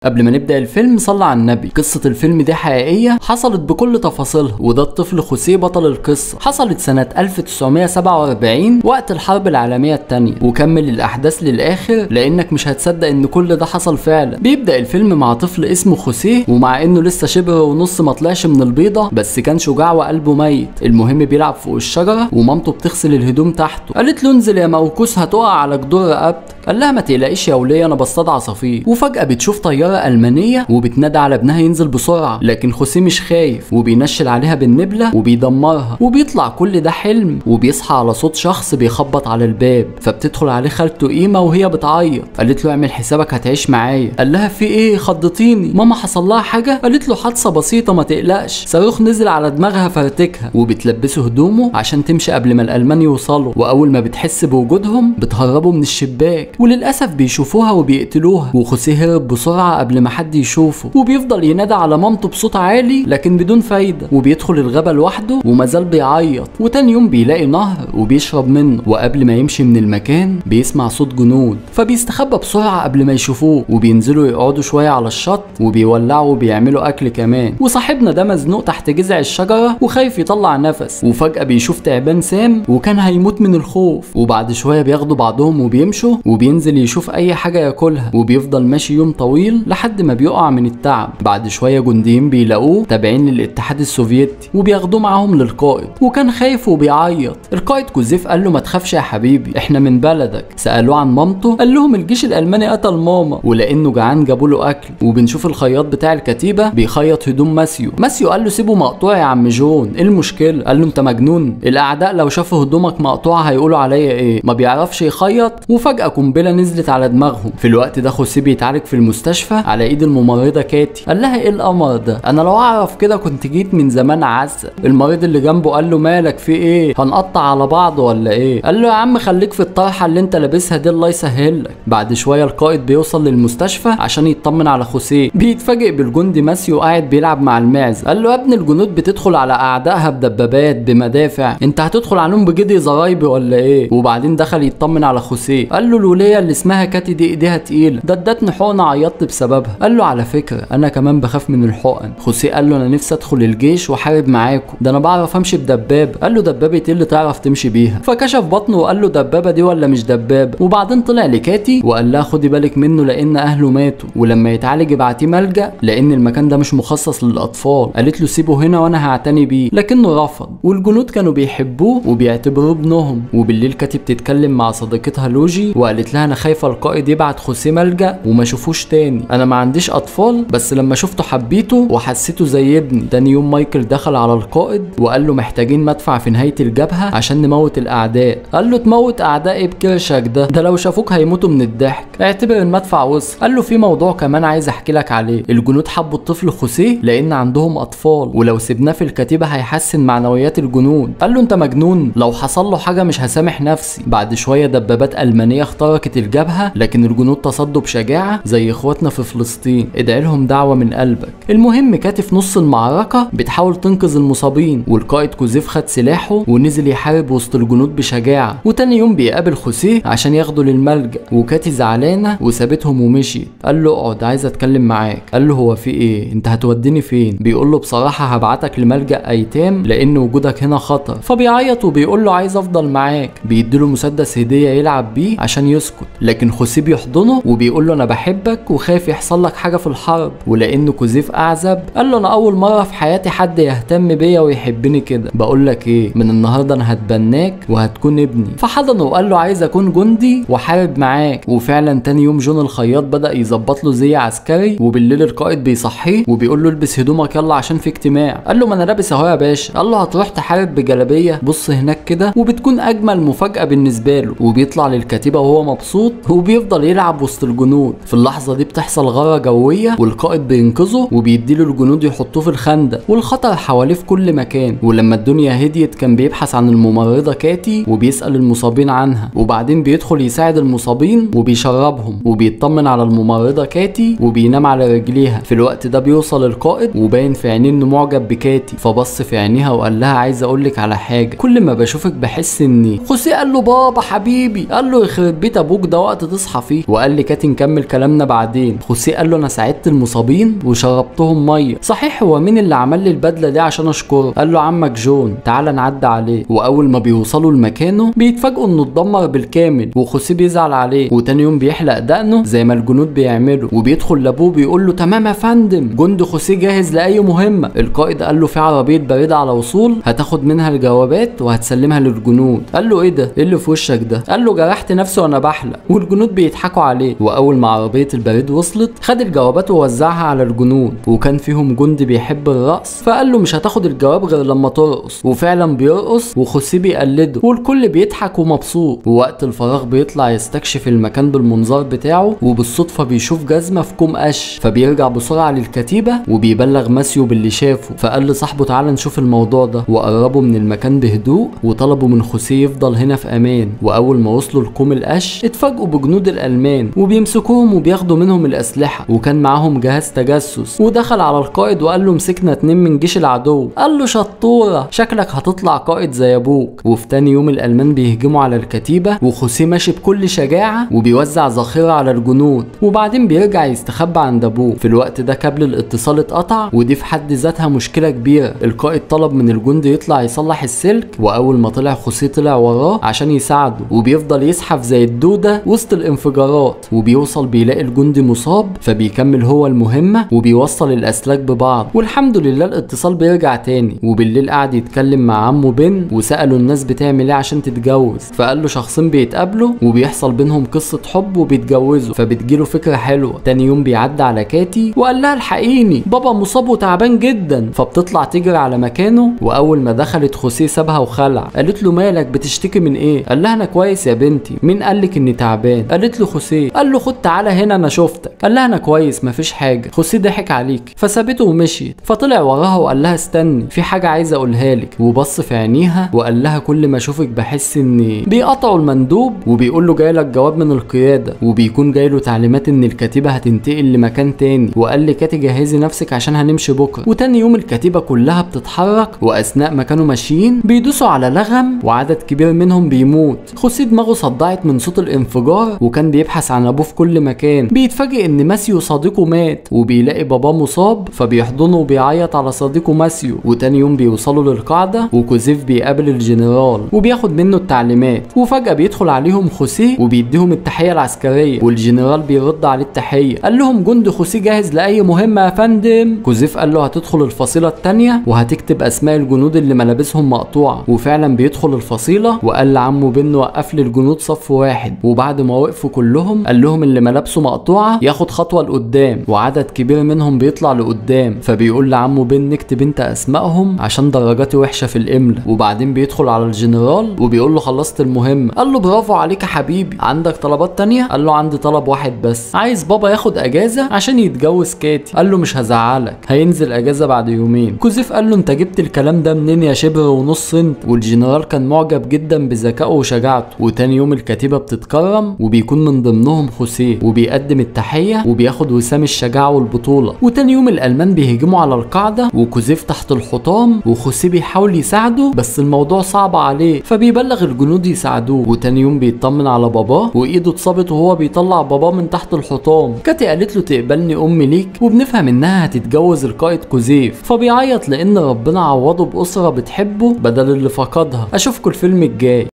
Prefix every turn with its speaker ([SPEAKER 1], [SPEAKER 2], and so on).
[SPEAKER 1] قبل ما نبدأ الفيلم صلى على النبي. قصة الفيلم دي حقيقية حصلت بكل تفاصيلها، وده الطفل خوسيه بطل القصة. حصلت سنة 1947 وقت الحرب العالمية التانية، وكمل الأحداث للآخر لأنك مش هتصدق إن كل ده حصل فعلا. بيبدأ الفيلم مع طفل اسمه خوسيه، ومع إنه لسه شبه ونص ما طلعش من البيضة بس كان شجاع وقلبه ميت. المهم بيلعب فوق الشجرة ومامته بتغسل الهدوم تحته، قالت له انزل يا موكوس هتقع على جدور رقبتك. قال لها ما تقلقيش يا وليه انا بصطاد عصافير. وفجأة بتشوف طيارة ألمانية وبتنادى على ابنها ينزل بسرعة، لكن خوسيه مش خايف وبينشل عليها بالنبلة وبيدمرها. وبيطلع كل ده حلم، وبيصحى على صوت شخص بيخبط على الباب، فبتدخل عليه خالته قيمة وهي بتعيط. قالت له اعمل حسابك هتعيش معايا. قال لها في ايه؟ خضتيني، ماما حصل لها حاجة؟ قالت له حادثة بسيطة ما تقلقش، صاروخ نزل على دماغها فرتكها. وبتلبسه هدومه عشان تمشي قبل ما الألمان يوصلوا، وأول ما بتحس بوجودهم بتهربوا من الشباك، وللأسف بيشوفوها وبيقتلوها. وخوسيه هرب بسرعة قبل ما حد يشوفه، وبيفضل ينادى على مامته بصوت عالي لكن بدون فايدة. وبيدخل الغابة لوحده ومازال بيعيط. وتاني يوم بيلاقي نهر وبيشرب منه، وقبل ما يمشي من المكان بيسمع صوت جنود، فبيستخبى بسرعة قبل ما يشوفوه. وبينزلوا يقعدوا شوية على الشط وبيولعوا وبيعملوا أكل كمان. وصاحبنا ده مزنوق تحت جذع الشجرة وخايف يطلع نفس، وفجأة بيشوف تعبان سام وكان هيموت من الخوف. وبعد شوية بياخدوا بعضهم وبيمشوا، وبينزل يشوف أي حاجة ياكلها، وبيفضل ماشي يوم طويل لحد ما بيقع من التعب. بعد شوية جنديين بيلاقوه تابعين للاتحاد السوفيتي وبياخدوه معاهم للقائد، وكان خايف وبيعيط. القائد كوزيف قال له ما تخافش يا حبيبي احنا من بلدك. سألوه عن مامته، قال لهم الجيش الألماني قتل ماما، ولأنه جعان جابوا له أكل. وبنشوف الخياط بتاع الكتيبة بيخيط هدوم ماسيو. قال له سيبه مقطوع يا عم جون، ايه المشكلة؟ قال له انت مجنون، الأعداء لو شافوا هدومك مقطوعة هيقولوا عليا ايه؟ ما بيعرفش يخيط. وفجأة قنبلة نزلت على دماغهم. في الوقت ده خوسيه بيتعالج في المستشفى على ايد الممرضة كاتي. قال لها ايه القمر ده؟ انا لو اعرف كده كنت جيت من زمان عسل. المريض اللي جنبه قال له مالك في ايه؟ هنقطع على بعض ولا ايه؟ قال له يا عم خليك في الطرحة اللي انت لابسها دي الله يسهلك. بعد شوية القائد بيوصل للمستشفى عشان يطمن على خوسيه. بيتفاجئ بالجندي ماسيو قاعد بيلعب مع الماعز. قال له يا ابن الجنود بتدخل على اعدائها بدبابات بمدافع، انت هتدخل عليهم بجدي زرايبي ولا ايه؟ وبعدين دخل يطمن على خوسيه. قال له الولية اللي اسمها كاتي دي ايديها تقيلة، ده ادتني حقنة عيطت بسببها. قال له على فكرة انا كمان بخاف من الحقن. خوسيه قال له انا نفسي ادخل الجيش واحارب معاكم، ده انا بعرف امشي بدبابة. قال له دبابة ايه اللي تعرف تمشي بيها؟ فكشف بطنه وقال له دبابة دي ولا مش دبابة. وبعدين طلع لكاتي وقال لها خدي بالك منه لان اهله ماتوا، ولما يتعالج ابعتيه ملجأ لان المكان ده مش مخصص للاطفال. قالت له سيبه هنا وانا هعتني بيه، لكنه رفض. والجنود كانوا بيحبوه وبيعتبروه ابنهم. وبالليل كاتي بتتكلم مع صديقتها لوجي وقالت لها انا خايفة القائد يبعت خوسيه ملجأ وما شوفوش تاني، انا ما عنديش اطفال بس لما شفته حبيته وحسيته زي ابني. تاني يوم مايكل دخل على القائد وقال له محتاجين مدفع في نهاية الجبهة عشان نموت الاعداء. قال له تموت اعدائي بكرشك ده لو شافوك هيموتوا من الضحك، اعتبر المدفع وصل. قال له في موضوع كمان عايز احكي لك عليه. الجنود حبوا الطفل خوسيه لان عندهم اطفال، ولو سيبناه في الكتيبة هيحسن معنويات الجنود. قال له انت مجنون، لو حصل له حاجة مش هسامح نفسي. بعد شوية دبابات ألمانية اخترقت الجبهة، لكن الجنود تصدوا بشجاعة زي اخواتنا في فلسطين، ادعي لهم دعوة من قلبك. المهم كاتي في نص المعركة بتحاول تنقذ المصابين، والقائد كوزيف خد سلاحه ونزل يحارب وسط الجنود بشجاعة. وتاني يوم بيقابل خوسيه عشان ياخده للملجأ، وكاتي زعلانة وسابتهم ومشيت. قال له اقعد عايز اتكلم معاك. قال له هو في ايه؟ انت هتوديني فين؟ بيقول له بصراحة هبعتك لملجأ ايتام لان وجودك هنا خطر. فبيعيط وبيقول له عايز افضل معاك. بيديله مسدس هدية يلعب بيه عشان يسكت، لكن خوسيه بيحضنه وبيقول له انا بحبك وخايف يحصل لك حاجة في الحرب. ولانه كوزيف اعزب قال له انا اول مرة في حياتي حد يهتم بيا ويحبني كده. بقول لك ايه، من النهارده انا هتبناك وهتكون ابني. فحضنه وقال له عايز اكون جندي واحارب معاك. وفعلا تاني يوم جون الخياط بدأ يظبط له زي عسكري، وبالليل القائد بيصحيه وبيقول له البس هدومك يلا عشان في اجتماع. قال له ما انا لابس اهو يا باشا. قال له هتروح تحارب بجلابيه؟ بص هناك كده. وبتكون اجمل مفاجأة بالنسبة له، وبيطلع للكتيبة وهو مبسوط وبيفضل يلعب وسط الجنود. في اللحظة دي بتحصل غارة جوية والقائد بينقذه وبيديله الجنود يحطوه في الخندق، والخطر حواليه في كل مكان. ولما الدنيا هديت كان بيبحث عن الممرضة كاتي وبيسأل المصابين عنها، وبعدين بيدخل يساعد المصابين وبيشربهم، وبيطمن على الممرضة كاتي وبينام على رجليها. في الوقت ده بيوصل القائد وباين في عينيه انه معجب بكاتي، فبص في عينيها وقال لها عايز اقولك على حاجة، كل ما بشوفك بحس اني خوسيه. قال له بابا حبيبي. قال له يخرب بيت ابوك ده وقت تصحى فيه. وقال لي كاتي نكمل كلامنا بعدين. خوسيه قال له انا ساعدت المصابين وشربتهم ميه. صحيح هو مين اللي عمل لي البدله دي عشان اشكره؟ قال له عمك جون، تعالى نعدي عليه. واول ما بيوصلوا لمكانه بيتفاجئوا انه اتدمر بالكامل، وخوسيه بيزعل عليه. وتاني يوم بيحلق دقنه زي ما الجنود بيعملوا، وبيدخل لابوه بيقول له تمام يا فندم، جند خوسيه جاهز لاي مهمه. القائد قال له في عربيه بريده على وصول، هتاخد منها الجوابات وهتسلمها للجنود. قال له ايه ده؟ ايه اللي في وشك ده؟ قال له جرحت نفسي وانا بحلق. والجنود بيضحكوا عليه. واول ما عربيه البريد وصلت خد الجوابات ووزعها على الجنود، وكان فيهم جندي بيحب الرقص فقال له مش هتاخد الجواب غير لما ترقص. وفعلا بيرقص وخوسيه بيقلده، والكل بيضحك ومبسوط. ووقت الفراغ بيطلع يستكشف المكان بالمنظار بتاعه، وبالصدفه بيشوف جزمه في كوم قش، فبيرجع بسرعه للكتيبه وبيبلغ ماسيو باللي شافه. فقال لصاحبه تعالى نشوف الموضوع ده، وقربوا من المكان بهدوء وطلبوا من خوسيه يفضل هنا في امان. واول ما وصلوا لكوم القش اتفاجئوا بجنود الالمان وبيمسكوهم وبياخدوا منهم الاسلحه، وكان معاهم جهاز تجسس. ودخل على القائد وقال له مسكنا 2 من جيش العدو. قال له شطوره، شكلك هتطلع قائد زي ابوك. وفي تاني يوم الالمان بيهجموا على الكتيبه، وخوسيه ماشي بكل شجاعه وبيوزع ذخيره على الجنود، وبعدين بيرجع يستخبى عند ابوه. في الوقت ده كابل الاتصال اتقطع، ودي في حد ذاتها مشكله كبيره. القائد طلب من الجندي يطلع يصلح السلك، واول ما طلع خوسيه طلع وراه عشان يساعده، وبيفضل يزحف زي الدوده وسط الانفجارات. وبيوصل بيلاقي الجندي مصاب، فبيكمل هو المهمه وبيوصل الاسلاك ببعض. والحمد لله الاتصال بيرجع تاني. وبالليل قعد يتكلم مع عمه بن، وساله الناس بتعمل ايه عشان تتجوز. فقال له شخصين بيتقابلوا وبيحصل بينهم قصه حب وبيتجوزوا، فبتجيله فكره حلوه. تاني يوم بيعدي على كاتي وقال لها الحقيني بابا مصاب وتعبان جدا. فبتطلع تجري على مكانه، واول ما دخلت خوسيه سابها وخلع. قالت له مالك بتشتكي من ايه؟ قال لها انا كويس يا بنتي، مين قالك اني تعبان؟ قالت له خوسيه. قال له خد تعالى هنا انا شفتك. قال لها انا كويس مفيش حاجه. خوسيه ضحك عليك فسابته ومشيت. فطلع وراها وقال لها استني في حاجه عايز اقولها لك، وبص في عينيها وقال لها كل ما اشوفك بحس اني بيقطعوا المندوب وبيقول له جاي لك جواب من القياده، وبيكون جاي له تعليمات ان الكتيبه هتنتقل لمكان تاني. وقال لي كاتي جهزي نفسك عشان هنمشي بكره. وتاني يوم الكتيبه كلها بتتحرك، واثناء ما كانوا ماشيين بيدوسوا على لغم وعدد كبير منهم بيموت. خوسيه دماغه صدعت من صوت الانفجار، وكان بيبحث عن ابوه في كل مكان. بيتفاجئ ان ماسيو صديقه مات، وبيلاقي باباه مصاب فبيحضنه وبيعيط على صديقه ماسيو. وتاني يوم بيوصلوا للقاعده، وكوزيف بيقابل الجنرال وبياخد منه التعليمات. وفجاه بيدخل عليهم خوسيه وبيديهم التحيه العسكريه، والجنرال بيرد عليه التحيه. قال لهم جند خوسيه جاهز لاي مهمه يا فندم. كوزيف قال له هتدخل الفصيله الثانيه وهتكتب اسماء الجنود اللي ملابسهم مقطوعه. وفعلا بيدخل الفصيله، وقال لعمه بن وقف لي الجنود صف واحد. وبعد ما وقفوا كلهم قال لهم اللي ملابسه مقطوعه ياخد خطوه لقدام، وعدد كبير منهم بيطلع لقدام. فبيقول لعمه بن نكتب انت اسمائهم عشان درجاتي وحشه في الاملا. وبعدين بيدخل على الجنرال وبيقول له خلصت المهمه. قال له برافو عليك يا حبيبي، عندك طلبات تانية؟ قال له عندي طلب واحد بس، عايز بابا ياخد اجازه عشان يتجوز كاتي. قال له مش هزعلك، هينزل اجازه بعد يومين. كوزيف قال له انت جبت الكلام ده منين يا شبر ونص انت؟ والجنرال كان معجب جدا بذكائه وشجاعته. وتاني يوم الكتيبه بتتكرم، وبيكون من ضمنهم خوسيه، وبيقدم التحيه وبياخد وسام الشجاعه والبطوله. وتاني يوم الالمان بيهجموا على القاعده، وكوزيف تحت الحطام، وخوسيه بيحاول يساعده بس الموضوع صعب عليه، فبيبلغ الجنود يساعدوه. وتاني يوم بيطمن على باباه، وايده اتصابت وهو بيطلع باباه من تحت الحطام. كاتي قالت له تقبلني امي ليك، وبنفهم انها هتتجوز القائد كوزيف، فبيعيط لان ربنا عوضه باسره بتحبه بدل اللي فقدها. اشوفكم الفيلم الجاي.